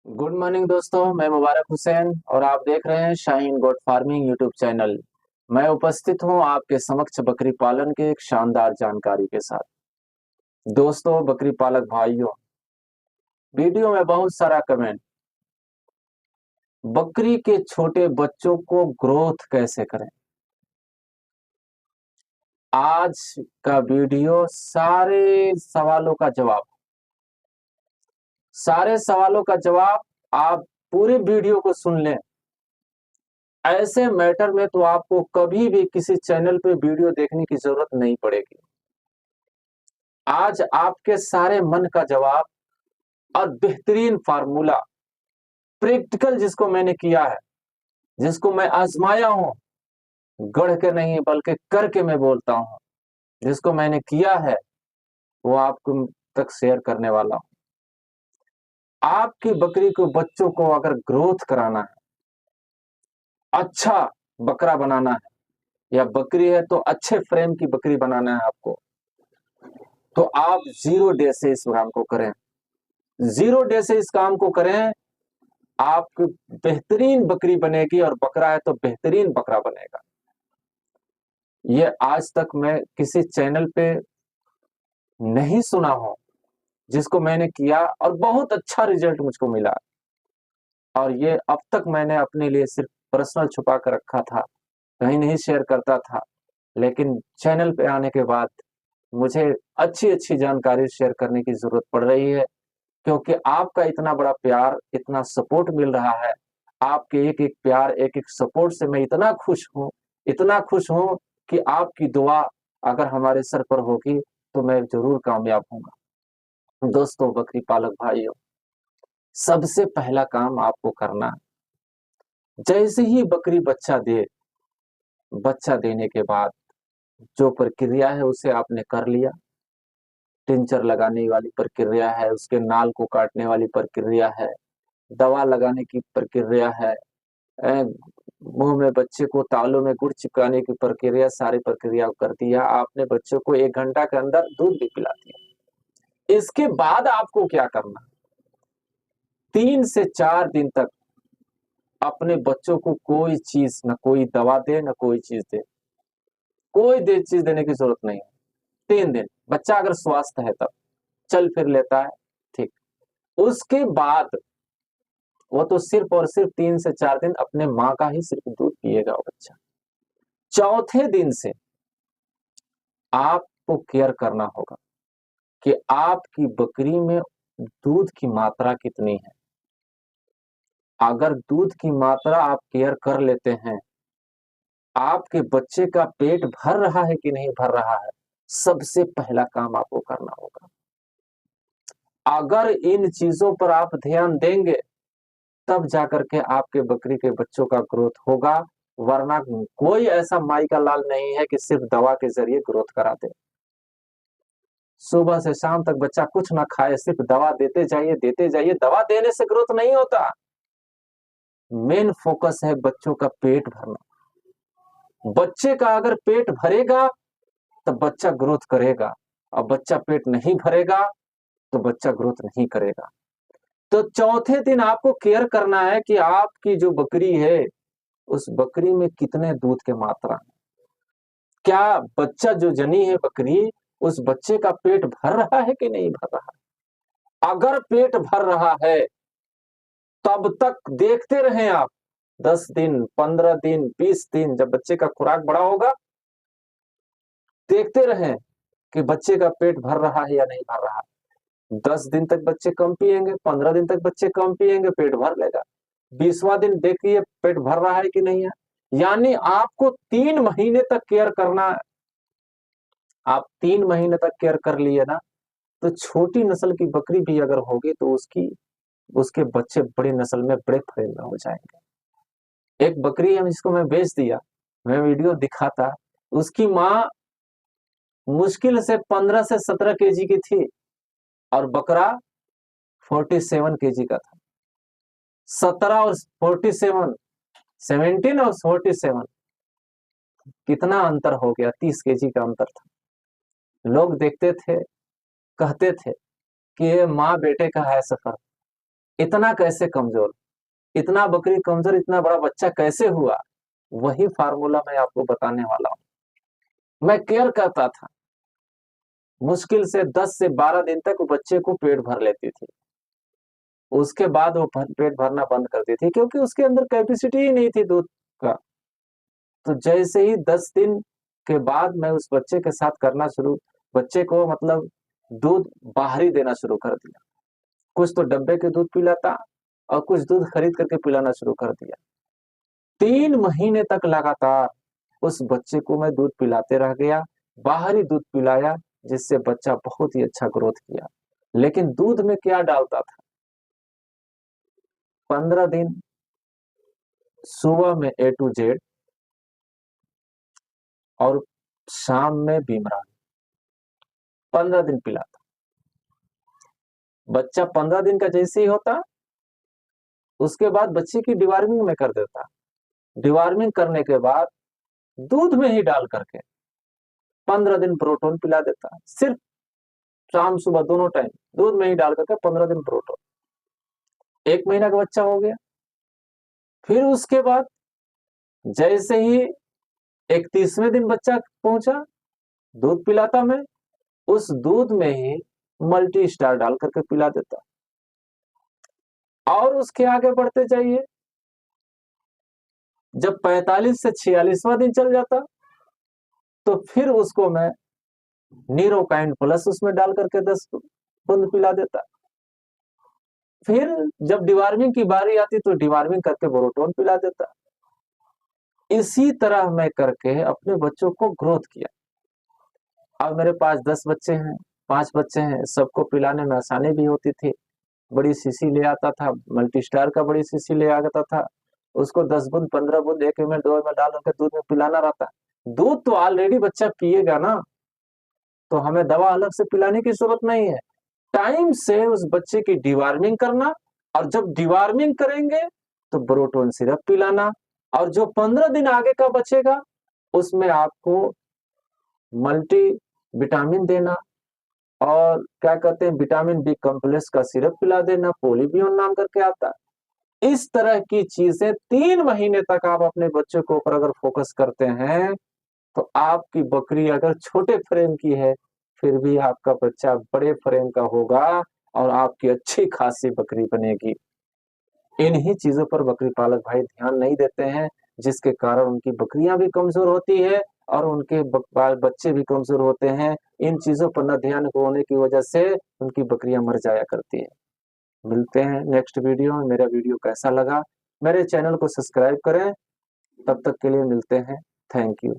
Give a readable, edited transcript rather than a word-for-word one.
Good morning दोस्तों, मैं मुबारक हुसैन और आप देख रहे हैं Shaheen goat farming YouTube channel. मैं उपस्थित हूं आपके समक्ष बकरी पालन के एक शानदार जानकारी के साथ। दोस्तों, बकरी पालक भाइयों, वीडियो में बहुत सारा कमेंट, बकरी के छोटे बच्चों को ग्रोथ कैसे करें। आज का वीडियो सारे सवालों का जवाब आप पूरे वीडियो को सुन लें। ऐसे मैटर में तो आपको कभी भी किसी चैनल पे वीडियो देखने की जरूरत नहीं पड़ेगी। आज आपके सारे मन का जवाब और बेहतरीन फार्मूला, प्रैक्टिकल जिसको मैंने किया है, जिसको मैं आजमाया हूं, गढ़ के नहीं बल्कि करके मैं बोलता हूं, जिसको मैंने किया है वो आपको तक शेयर करने वाला हूं। आपकी बकरी को, बच्चों को अगर ग्रोथ कराना है, अच्छा बकरा बनाना है, या बकरी है तो अच्छे फ्रेम की बकरी बनाना है आपको, तो आप 0 डे से इस काम को करें। 0 डे से इस काम को करें, आपकी बेहतरीन बकरी बनेगी और बकरा है तो बेहतरीन बकरा बनेगा। ये आज तक मैं किसी चैनल पे नहीं सुना हो जिसको मैंने किया और बहुत अच्छा रिजल्ट मुझको मिला। और ये अब तक मैंने अपने लिए सिर्फ पर्सनल छुपा कर रखा था, कहीं नहीं शेयर करता था। लेकिन चैनल पे आने के बाद मुझे अच्छी अच्छी जानकारी शेयर करने की जरूरत पड़ रही है, क्योंकि आपका इतना बड़ा प्यार, इतना सपोर्ट मिल रहा है। आपके एक एक प्यार, एक एक सपोर्ट से मैं इतना खुश हूं कि आपकी दुआ अगर हमारे सर पर होगी तो मैं जरूर कामयाब होऊंगा। दोस्तों, बकरी पालक भाइयों, सबसे पहला काम आपको करना है, जैसे ही बकरी बच्चा देने के बाद जो प्रक्रिया है उसे आपने कर लिया। टिंचर लगाने वाली प्रक्रिया है, उसके नाल को काटने वाली प्रक्रिया है, दवा लगाने की प्रक्रिया है, मुंह में बच्चे को तालों में गुड़ चिपकाने की प्रक्रिया, सारी प्रक्रिया कर दिया आपने। बच्चे को 1 घंटा के अंदर दूध भी पिला दिया। इसके बाद आपको क्या करना, 3 से 4 दिन तक अपने बच्चों को कोई चीज, न कोई दवा दे न कोई चीज दे, चीज देने की जरूरत नहीं है। 3 दिन बच्चा अगर स्वस्थ है, तब चल फिर लेता है, ठीक। उसके बाद वो तो सिर्फ और सिर्फ 3 से 4 दिन अपने माँ का ही सिर्फ दूध पिएगा वो बच्चा। चौथे दिन से आपको केयर करना होगा कि आपकी बकरी में दूध की मात्रा कितनी है। अगर दूध की मात्रा आप केयर कर लेते हैं, आपके बच्चे का पेट भर रहा है कि नहीं भर रहा है, सबसे पहला काम आपको करना होगा। अगर इन चीजों पर आप ध्यान देंगे, तब जाकर के आपके बकरी के बच्चों का ग्रोथ होगा। वरना कोई ऐसा माई का लाल नहीं है कि सिर्फ दवा के जरिए ग्रोथ करा दे। सुबह से शाम तक बच्चा कुछ ना खाए, सिर्फ दवा देते जाइए। दवा देने से ग्रोथ नहीं होता। मेन फोकस है बच्चों का पेट भरना। बच्चे का अगर पेट भरेगा तब बच्चा ग्रोथ करेगा, और बच्चा पेट नहीं भरेगा तो बच्चा ग्रोथ नहीं करेगा। तो चौथे दिन आपको केयर करना है कि आपकी जो बकरी है, उस बकरी में कितने दूध के मात्रा है। क्या बच्चा जो जनी है बकरी, उस बच्चे का पेट भर रहा है कि नहीं भर रहा है। अगर पेट भर रहा है, तब तक देखते रहें आप। 10 दिन, 15 दिन, 20 दिन, जब बच्चे का खुराक बड़ा होगा, देखते रहें कि बच्चे का पेट भर रहा है या नहीं भर रहा है। 10 दिन तक बच्चे कम पिएंगे, 15 दिन तक बच्चे कम पिएंगे, पेट भर लेगा। 20वां दिन देखिए पेट भर रहा है कि नहीं है। यानी आपको 3 महीने तक केयर करना है। आप 3 महीने तक केयर कर लिए ना, तो छोटी नस्ल की बकरी भी अगर होगी तो उसके बच्चे बड़ी नस्ल में, बड़े फ्रेम में हो जाएंगे। एक बकरी है जिसको मैं बेच दिया, मैं वीडियो दिखाता, उसकी माँ मुश्किल से 15 से 17 केजी की थी और बकरा 47 केजी का था। 17 और 47, 17 और 47, कितना अंतर हो गया, 30 केजी का अंतर था। लोग देखते थे, कहते थे कि ये माँ बेटे का है सफर। इतना कैसे कमजोर, इतना बकरी कमजोर, इतना बड़ा बच्चा कैसे हुआ, वही फार्मूला मैं आपको बताने वाला हूँ। मैं केयर करता था, मुश्किल से 10 से 12 दिन तक वो बच्चे को पेट भर लेती थी, उसके बाद वो पेट भरना बंद करती थी, क्योंकि उसके अंदर कैपेसिटी ही नहीं थी दूध का। तो जैसे ही 10 दिन के बाद मैं उस बच्चे के साथ करना शुरू, बच्चे को मतलब दूध बाहरी देना शुरू कर दिया। कुछ तो डब्बे के दूध पिलाता और कुछ दूध खरीद करके पिलाना शुरू कर दिया। 3 महीने तक लगातार उस बच्चे को मैं दूध पिलाते रह गया, बाहरी दूध पिलाया, जिससे बच्चा बहुत ही अच्छा ग्रोथ किया। लेकिन दूध में क्या डालता था, 15 दिन सुबह में A to Z और शाम में भीमरान, 15 दिन पिलाता। बच्चा 15 दिन का जैसे ही होता, उसके बाद बच्चे की डिवार्मिंग में कर देता। डिवार्मिंग करने के बाद दूध में ही डाल करके 15 दिन प्रोटोन पिला देता, सिर्फ शाम सुबह दोनों टाइम दूध में ही डाल करके 15 दिन प्रोटोन। 1 महीना का बच्चा हो गया। फिर उसके बाद जैसे ही 31वें दिन बच्चा पहुंचा, दूध पिलाता मैं, उस दूध में ही मल्टी स्टार डाल करके पिला देता। और उसके आगे बढ़ते जाइए, जब 45 से 46वां दिन चल जाता, तो फिर उसको मैं नीरोकाइन प्लस उसमें डाल करके 10 बूंद पिला देता। फिर जब डिवार्मिंग की बारी आती तो डिवार्मिंग करके बोरोटोन पिला देता। इसी तरह मैं करके अपने बच्चों को ग्रोथ किया। अब मेरे पास 10 बच्चे हैं, 5 बच्चे हैं, सबको पिलाने में आसानी भी होती थी। बड़ी शीशी ले आता था, मल्टी स्टार का बड़ी शीशी ले आता था, उसको 10 बूंद 15 बूंद 1 ml 2 ml डाल करके दूध में पिलाना रहता। दूध तो ऑलरेडी बच्चा पिएगा ना, तो हमें दवा अलग से पिलाने की जरूरत नहीं है। टाइम से उस बच्चे की डिवार्मिंग करना, और जब डिवार्मिंग करेंगे तो ब्रोटोन सिरप पिलाना, और जो 15 दिन आगे का बचेगा उसमें आपको मल्टी विटामिन देना, और क्या कहते हैं, विटामिन बी कॉम्प्लेक्स का सिरप पिला देना, पोलीबियोन नाम करके आता है। इस तरह की चीजें 3 महीने तक आप अपने बच्चे के ऊपर अगर फोकस करते हैं, तो आपकी बकरी अगर छोटे फ्रेम की है, फिर भी आपका बच्चा बड़े फ्रेम का होगा और आपकी अच्छी खासी बकरी बनेगी। इन्हीं चीजों पर बकरी पालक भाई ध्यान नहीं देते हैं, जिसके कारण उनकी बकरियां भी कमजोर होती है और उनके बच्चे भी कमजोर होते हैं। इन चीजों पर न ध्यान होने की वजह से उनकी बकरियां मर जाया करती है। मिलते हैं नेक्स्ट वीडियो में। मेरा वीडियो कैसा लगा, मेरे चैनल को सब्सक्राइब करें। तब तक के लिए मिलते हैं। Thank you.